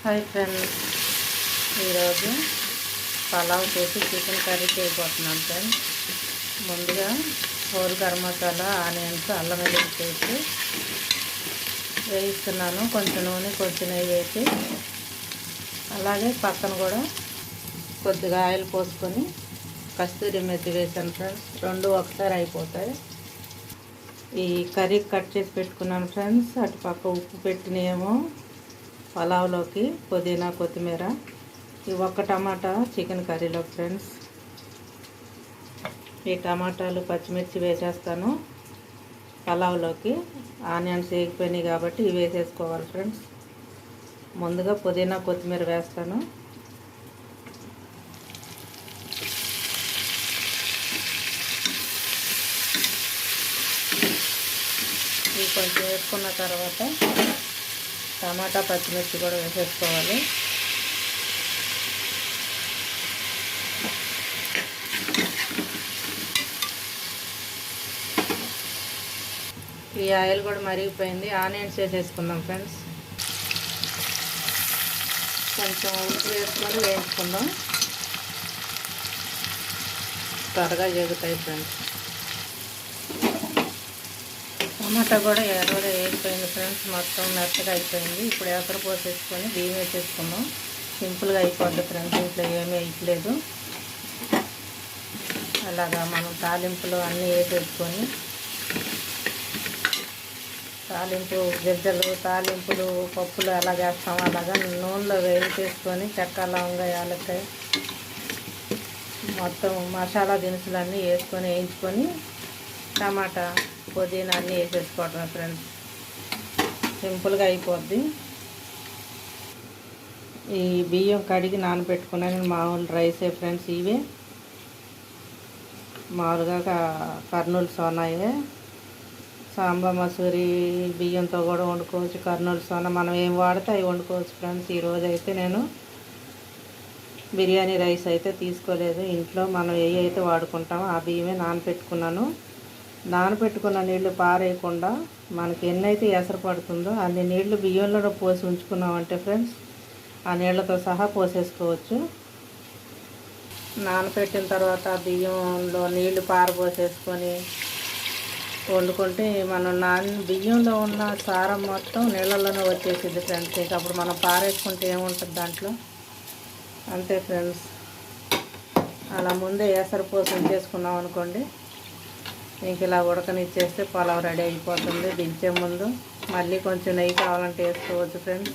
Hi friends, ఈరోజు పలావ్ చేసి chicken curry చేయబోతున్నాను ఫ్రెండ్స్. ముందుగా హోల్ గరం మసాలా, ఆనియన్స్, అల్లం వెల్లుల్లి పేస్ట్ వేయిస్తున్నాను. కొంచెం నూనె, కొంచెం నెయ్యి వేసి, అలాగే పక్కన కూడా కొద్దిగా ఆయిల్ పోసుకొని కస్తూరి మెత్తి వేసాను ఫ్రెండ్స్. రెండు ఒకసారి అయిపోతాయి. ఈ కర్రీ కట్ చేసి పెట్టుకున్నాను ఫ్రెండ్స్. అటు పక్క ఉప్పు పెట్టినేమో పలావ్లోకి, పుదీనా, కొత్తిమీర, ఈ ఒక్క టమాటా చికెన్ కర్రీలో ఫ్రెండ్స్. ఈ టమాటాలు, పచ్చిమిర్చి వేసేస్తాను పలావ్లోకి. ఆనియన్స్ వేగిపోయినాయి కాబట్టి ఇవి వేసేసుకోవాలి ఫ్రెండ్స్. ముందుగా పుదీనా, కొత్తిమీర వేస్తాను. ఇవి కొంచెం వేసుకున్న తర్వాత టమాటా, పచ్చిమిర్చి కూడా వేసేసుకోవాలి. ఈ ఆయిల్ కూడా మరిగిపోయింది. ఆనియన్స్ వేసేసుకుందాం ఫ్రెండ్స్. కొంచెం ఉప్పు వేసుకొని వేయించుకుందాం, త్వరగా ఎగుతాయి ఫ్రెండ్స్. టమాటా కూడా ఎర్రగా వేగిపోయింది ఫ్రెండ్స్. మొత్తం మెత్తగా అయిపోయింది. ఇప్పుడు ఎసరు పోసేసుకొని బియ్యం వేసేసుకుందాం. సింపుల్గా అయిపోద్ది ఫ్రెండ్స్. ఇంట్లో ఏమీ వేయట్లేదు. అలాగా మనం తాలింపులు అన్నీ వేసేసుకొని, తాలింపు గిజ్జలు, తాలింపులు, పప్పులు ఎలా చేస్తామో అలాగా నూనెలో వేయించేసుకొని చెక్క, లవంగా, యాలక్కాయ, మొత్తం మసాలా దినుసులన్నీ వేసుకొని వేయించుకొని టమాటా, పుదీనా అన్నీ వేసేసుకోవటం ఫ్రెండ్స్. సింపుల్గా అయిపోద్ది. ఈ బియ్యం కడిగి నానబెట్టుకున్నాను మామూలు రైసే ఫ్రెండ్స్. ఇవే మామూలుగా కర్నూలు సోనాయే. సాంబా మసూరి బియ్యంతో కూడా వండుకోవచ్చు. కర్నూలు సోనా మనం ఏం వాడితే అవి వండుకోవచ్చు ఫ్రెండ్స్. ఈరోజు అయితే నేను బిర్యానీ రైస్ అయితే తీసుకోలేదు. ఇంట్లో మనం ఏ అయితే వాడుకుంటామో ఆ బియ్యమే నానబెట్టుకున్నాను. నానబెట్టుకున్న నీళ్లు పారేయకుండా మనకి ఎన్నైతే ఎసరు పడుతుందో అన్ని నీళ్లు బియ్యంలో పోసి ఉంచుకున్నామంటే ఫ్రెండ్స్, ఆ నీళ్లతో సహా పోసేసుకోవచ్చు. నానబెట్టిన తర్వాత బియ్యంలో నీళ్లు పారపోసేసుకొని వండుకుంటే మనం బియ్యంలో ఉన్న సారం మొత్తం నీళ్ళల్లోనే వచ్చేసింది ఫ్రెండ్స్. ఇక అప్పుడు మనం పారేసుకుంటే ఏముంటుంది దాంట్లో, అంతే ఫ్రెండ్స్. అలా ముందే ఎసరు పోసి ఉంచేసుకున్నాం అనుకోండి, ఇంక ఇలా ఉడకనిచ్చేస్తే పలావ్ రెడీ అయిపోతుంది. దించే ముందు మళ్ళీ కొంచెం నెయ్యి కావాలంటే వేసుకోవచ్చు ఫ్రెండ్స్.